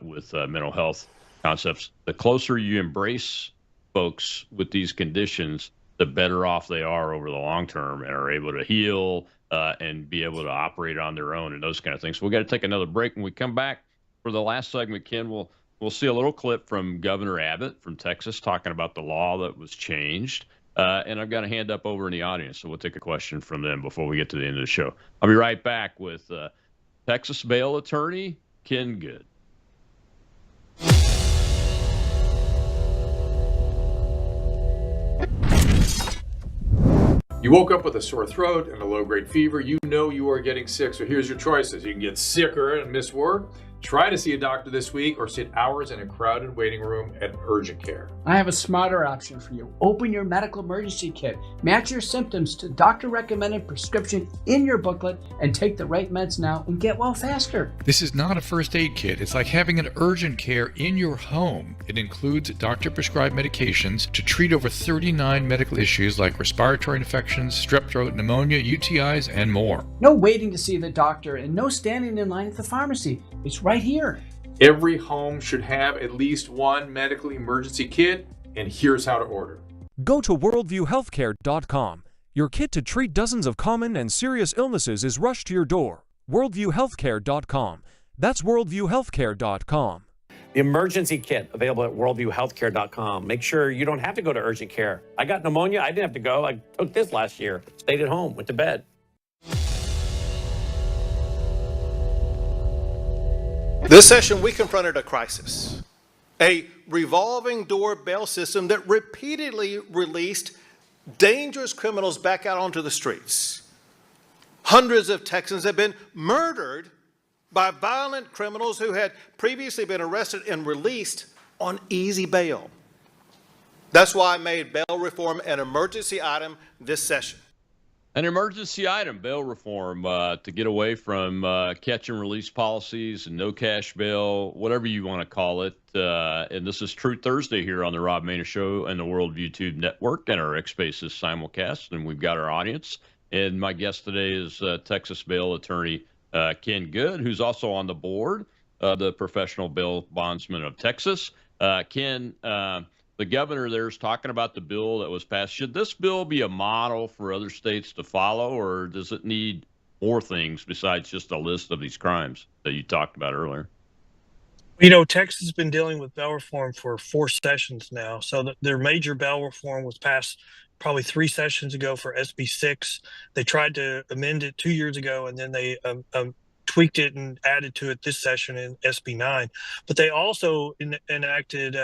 with mental health concepts. The closer you embrace folks with these conditions, the better off they are over the long term and are able to heal and be able to operate on their own and those kind of things. So we got to take another break. When we come back for the last segment, Ken, we'll see a little clip from Governor Abbott from Texas talking about the law that was changed. And I've got a hand up over in the audience, so we'll take a question from them before we get to the end of the show. I'll be right back with Texas bail attorney Ken Good. You woke up with a sore throat and a low-grade fever. You know you are getting sick, so here's your choices. You can get sicker and miss work, try to see a doctor this week, or sit hours in a crowded waiting room at urgent care. I have a smarter option for you. Open your medical emergency kit. Match your symptoms to doctor-recommended prescription in your booklet and take the right meds now and get well faster. This is not a first aid kit. It's like having an urgent care in your home. It includes doctor-prescribed medications to treat over 39 medical issues like respiratory infections, strep throat, pneumonia, UTIs, and more. No waiting to see the doctor and no standing in line at the pharmacy. It's right here. Every home should have at least one medical emergency kit, and here's how to order. Go to worldviewhealthcare.com. Your kit to treat dozens of common and serious illnesses is rushed to your door. worldviewhealthcare.com. That's worldviewhealthcare.com. The emergency kit available at worldviewhealthcare.com. Make sure you don't have to go to urgent care. I got pneumonia. I didn't have to go. I took this last year. Stayed at home. Went to bed. This session, we confronted a crisis, a revolving door bail system that repeatedly released dangerous criminals back out onto the streets. Hundreds of Texans have been murdered by violent criminals who had previously been arrested and released on easy bail. That's why I made bail reform an emergency item this session. An emergency item, bail reform, to get away from catch and release policies and no cash bail, whatever you want to call it. And this is Truth Thursday here on the Rob Maness Show and the World YouTube Network and our X Spaces simulcast. And we've got our audience. And my guest today is Texas bail attorney Ken Good, who's also on the board of the Professional Bail Bondsmen of Texas. Ken, the governor there is talking about the bill that was passed. Should this bill be a model for other states to follow, or does it need more things besides just a list of these crimes that you talked about earlier? You know, Texas has been dealing with bail reform for 4 sessions now. So their major bail reform was passed probably 3 sessions ago for SB 6. They tried to amend it 2 years ago, and then they tweaked it and added to it this session in SB 9. But they also enacted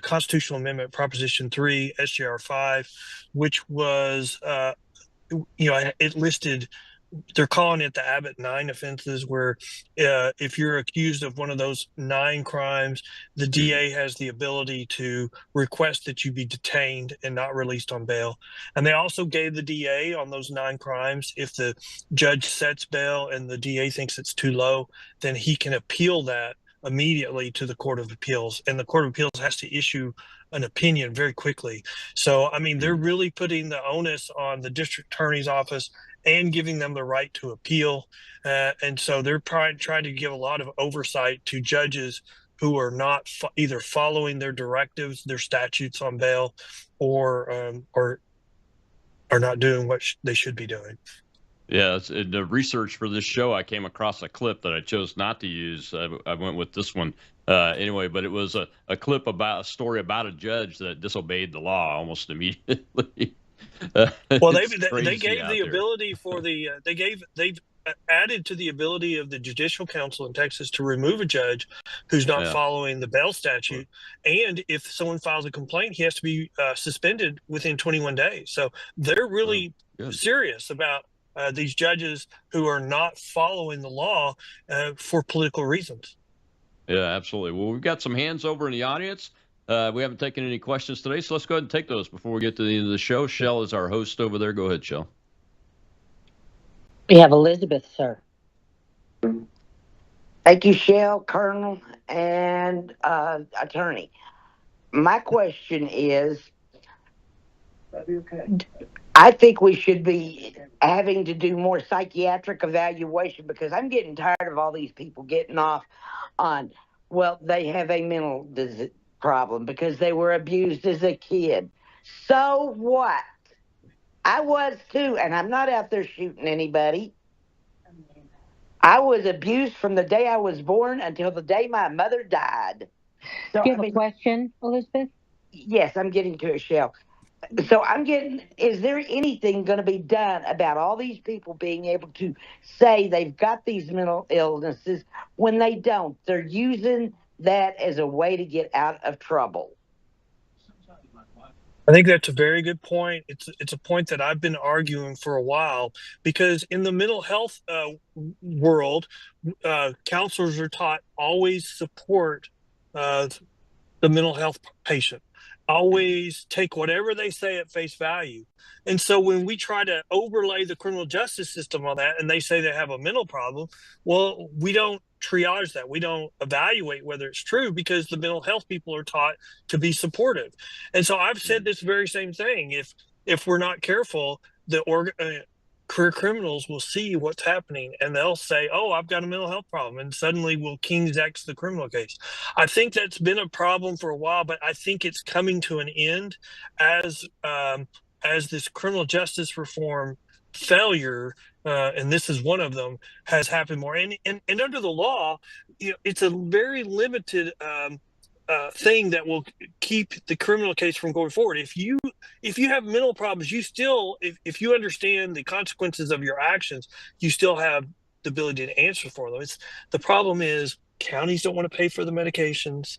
Constitutional Amendment Proposition 3, SJR 5, which was, it listed, they're calling it the Abbott 9 offenses, where if you're accused of one of those 9 crimes, the DA has the ability to request that you be detained and not released on bail. And they also gave the DA on those 9 crimes, if the judge sets bail and the DA thinks it's too low, then he can appeal that immediately to the Court of Appeals. And the Court of Appeals has to issue an opinion very quickly. So, I mean, they're really putting the onus on the district attorney's office and giving them the right to appeal. And so they're trying to give a lot of oversight to judges who are not either following their directives, their statutes on bail, or are not doing what they should be doing. Yeah, in the research for this show, I came across a clip that I chose not to use. I went with this one anyway, but it was a clip about a story about a judge that disobeyed the law almost immediately. Well, It's they crazy gave the out there. ability for the they've added to the ability of the Judicial Council in Texas to remove a judge who's not Yeah. following the bail statute, and if someone files a complaint, he has to be suspended within 21 days. So they're really Good. serious about these judges who are not following the law for political reasons. Yeah, absolutely. Well, we've got some hands over in the audience. We haven't taken any questions today, so let's go ahead and take those before we get to the end of the show. Shell is our host over there. Go ahead, Shell. We have Elizabeth, sir. Thank you, Shell, Colonel, and Attorney. My question is, I think we should be having to do more psychiatric evaluation because I'm getting tired of all these people getting off on, well, they have a mental problem because they were abused as a kid. So what? I was too, and I'm not out there shooting anybody. I was abused from the day I was born until the day my mother died. So, Do you have a question, Elizabeth? Yes, I'm getting to a Shell. So is there anything going to be done about all these people being able to say they've got these mental illnesses when they don't? They're using that as a way to get out of trouble. I think that's a very good point. It's a point that I've been arguing for a while because in the mental health world, counselors are taught always support the mental health patient. Always take whatever they say at face value. And so when we try to overlay the criminal justice system on that and they say they have a mental problem, well, we don't triage that. We don't evaluate whether it's true because the mental health people are taught to be supportive. And so I've said this very same thing. If we're not careful, career criminals will see what's happening and they'll say, oh, I've got a mental health problem. And suddenly we'll King's X the criminal case. I think that's been a problem for a while, but I think it's coming to an end as this criminal justice reform failure, and this is one of them, has happened more. And under the law, it's a very limited thing that will keep the criminal case from going forward. If you have mental problems, you still, if you understand the consequences of your actions, you still have the ability to answer for them. The problem is counties don't want to pay for the medications.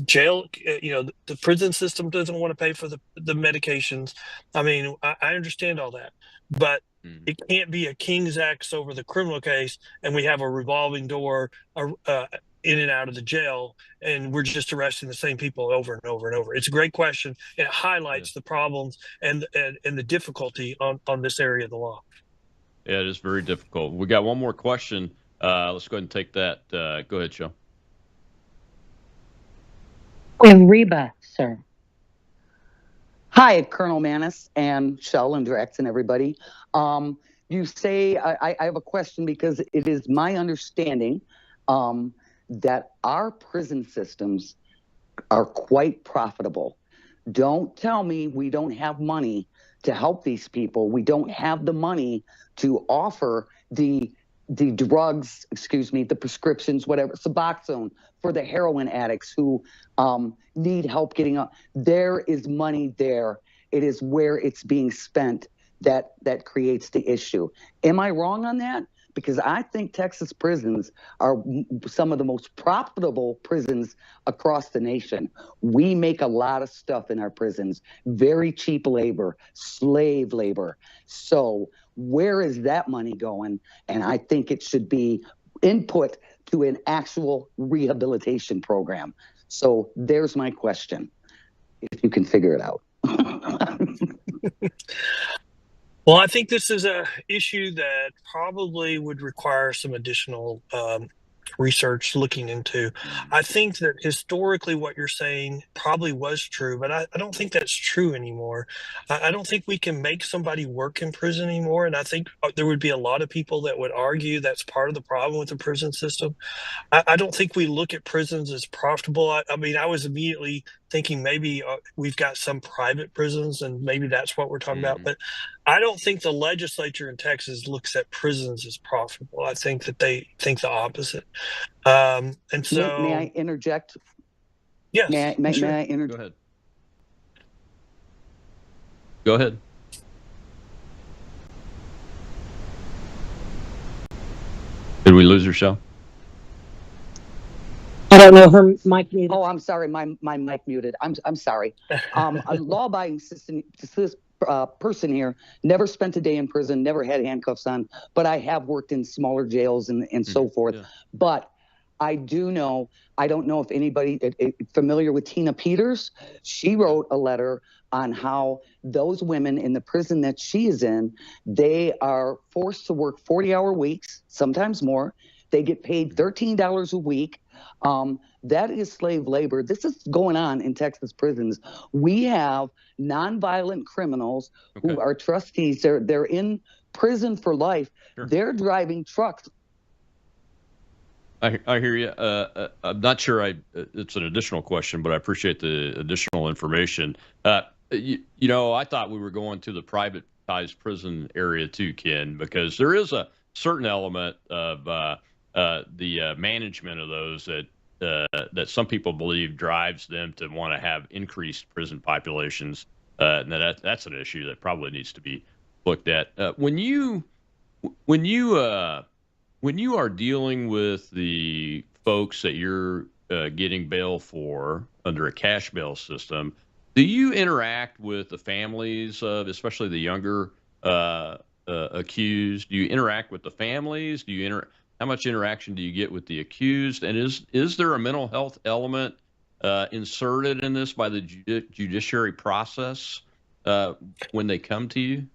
Jail, the prison system doesn't want to pay for the medications. I mean, I understand all that, but it can't be a King's X over the criminal case, and we have a revolving door in and out of the jail, and we're just arresting the same people over and over and over. It's a great question. It highlights the problems and the difficulty on this area of the law. Yeah, it is very difficult. We got one more question. Let's go ahead and take that. Go ahead, Joe. We have Reba, sir. Hi, Colonel Maness and Shell and Drex and everybody. You say, I have a question because it is my understanding that our prison systems are quite profitable. Don't tell me we don't have money to help these people. We don't have the money to offer the drugs, the prescriptions, whatever, Suboxone for the heroin addicts who need help getting up. There is money there. It is where it's being spent that creates the issue. Am I wrong on that? Because I think Texas prisons are some of the most profitable prisons across the nation. We make a lot of stuff in our prisons, very cheap labor, slave labor. So where is that money going? And I think it should be input to an actual rehabilitation program. So there's my question, if you can figure it out. Well, I think this is a issue that probably would require some additional research looking into. I think that historically what you're saying probably was true, but I don't think that's true anymore. I don't think we can make somebody work in prison anymore. And I think there would be a lot of people that would argue that's part of the problem with the prison system. I don't think we look at prisons as profitable. I mean, I was immediately thinking maybe we've got some private prisons and maybe that's what we're talking about. But I don't think the legislature in Texas looks at prisons as profitable. I think that they think the opposite. And so, may I interject? Yes, may sure. I interject? Go ahead. Go ahead. Did we lose her, Shell? I don't know, her mic muted. Oh, I'm sorry, my mic muted. I'm sorry. A law-abiding person here, never spent a day in prison, never had handcuffs on, but I have worked in smaller jails and so forth. Yeah. But I do know, I don't know if anybody familiar with Tina Peters. She wrote a letter on how those women in the prison that she is in, they are forced to work 40-hour weeks, sometimes more. They get paid $13 a week. That is slave labor. This is going on in Texas prisons. We have nonviolent criminals who are trustees. They're in prison for life. Sure. They're driving trucks. I hear you. I'm not sure it's an additional question, but I appreciate the additional information. You know, I thought we were going to the privatized prison area too, Ken, because there is a certain element of the management of those that some people believe drives them to want to have increased prison populations. And that's an issue that probably needs to be looked at. When you are dealing with the folks that you're getting bail for under a cash bail system, do you interact with the families of, especially the younger accused? Do you interact with the families? How much interaction do you get with the accused? And is there a mental health element inserted in this by the judiciary process when they come to you?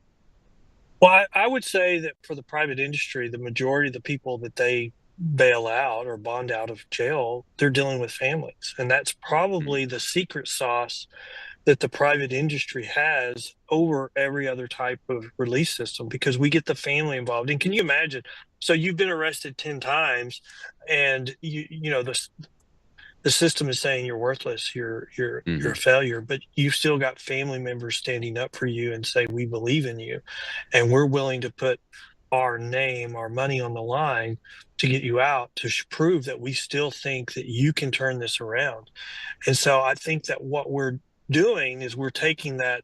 Well, I would say that for the private industry, the majority of the people that they bail out or bond out of jail, they're dealing with families. And that's probably the secret sauce that the private industry has over every other type of release system, because we get the family involved. And can you imagine? So you've been arrested 10 times and you know, the system is saying you're worthless, you're a failure, but you've still got family members standing up for you and say, we believe in you and we're willing to put our name, our money on the line to get you out, to prove that we still think that you can turn this around. And so I think that what we're doing is we're taking that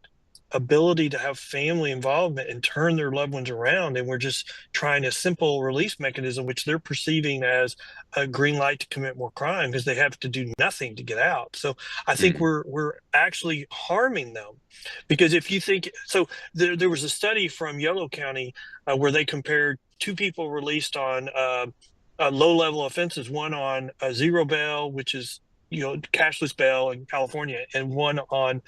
ability to have family involvement and turn their loved ones around, and we're just trying a simple release mechanism which they're perceiving as a green light to commit more crime because they have to do nothing to get out. So I think we're actually harming them, because if you think so, there was a study from Yolo County where they compared two people released on low level offenses, one on zero bail, which is cashless bail in California, and one on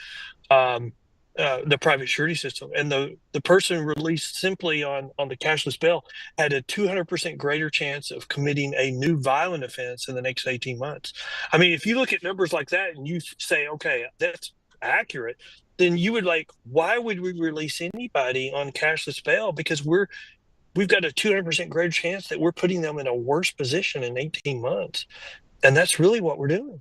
the private surety system. And the person released simply on the cashless bail had a 200% greater chance of committing a new violent offense in the next 18 months. I mean, if you look at numbers like that and you say, okay, that's accurate, then you would why would we release anybody on cashless bail? Because we've got a 200% greater chance that we're putting them in a worse position in 18 months. And that's really what we're doing.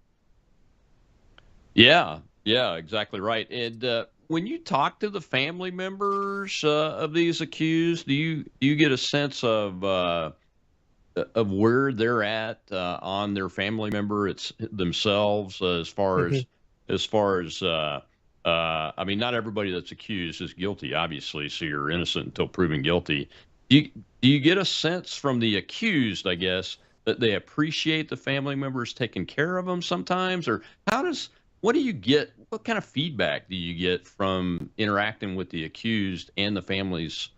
Yeah, exactly right. And when you talk to the family members of these accused, do you get a sense of where they're at on their family member themselves as far as I mean, not everybody that's accused is guilty, obviously, so you're innocent until proven guilty. Do you get a sense from the accused, I guess, that they appreciate the family members taking care of them sometimes? Or what do you get? What kind of feedback do you get from interacting with the accused and the families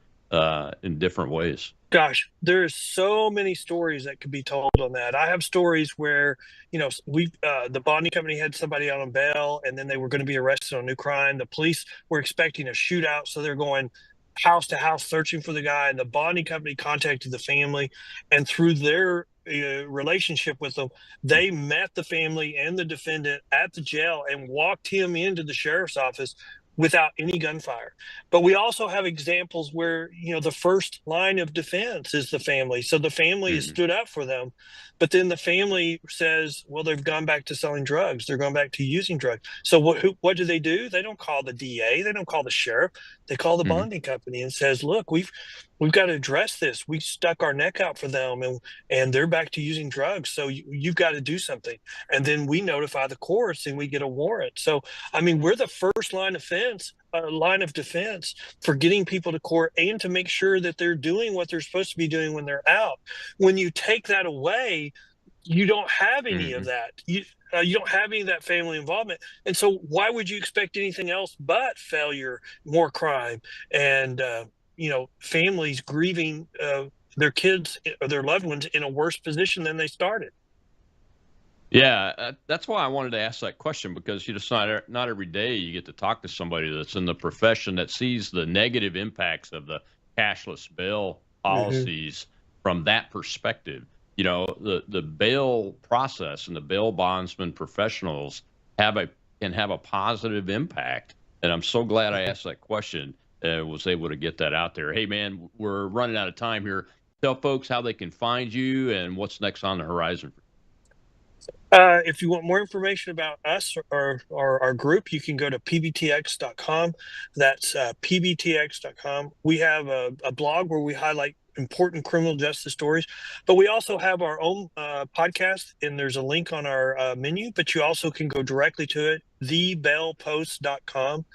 in different ways? Gosh, there's so many stories that could be told on that. I have stories where, the bonding company had somebody out on bail and then they were going to be arrested on a new crime. The police were expecting a shootout, so they're going house to house searching for the guy. And the bonding company contacted the family, and through their relationship with them, they met the family and the defendant at the jail and walked him into the sheriff's office without any gunfire. But we also have examples where, the first line of defense is the family. So the family has stood up for them, but then the family says, well, they've gone back to selling drugs. They're going back to using drugs. So what do? They don't call the DA. They don't call the sheriff. They call the bonding company and says, look, we've got to address this. We stuck our neck out for them and they're back to using drugs. So you've got to do something. And then we notify the courts and we get a warrant. So, I mean, we're the first line of defense for getting people to court and to make sure that they're doing what they're supposed to be doing when they're out. When you take that away, you don't have any of that. You don't have any of that family involvement. And so why would you expect anything else but failure, more crime, and, families grieving their kids or their loved ones in a worse position than they started? Yeah, that's why I wanted to ask that question, because it's not every day you get to talk to somebody that's in the profession that sees the negative impacts of the cashless bail policies from that perspective. The bail process and the bail bondsman professionals can have a positive impact, and I'm so glad I asked that question. Was able to get that out there. Hey, man, we're running out of time here. Tell folks how they can find you and what's next on the horizon. If you want more information about us or our group, you can go to pbtx.com. That's pbtx.com. We have a blog where we highlight important criminal justice stories, but we also have our own podcast, and there's a link on our menu, but you also can go directly to it, thebailpost.com.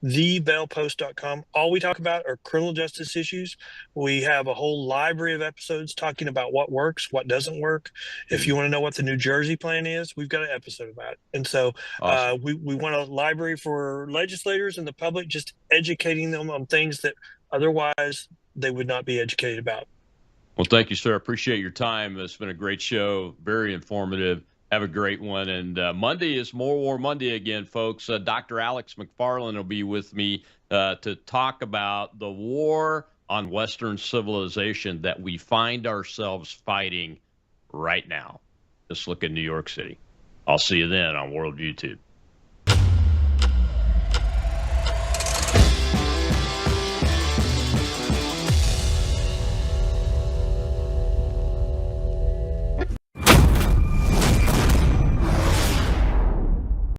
thebailpost.com. All we talk about are criminal justice issues. We have a whole library of episodes talking about what works, what doesn't work. If you want to know what the New Jersey plan is, we've got an episode about it. And so Awesome. we want a library for legislators and the public, just educating them on things that otherwise they would not be educated about. Well, thank you, sir. Appreciate your time. It's been a great show, very informative. Have a great one. And Monday is More War Monday again, folks. Dr. Alex McFarland will be with me to talk about the war on Western civilization that we find ourselves fighting right now. Just look at New York City. I'll see you then on World YouTube.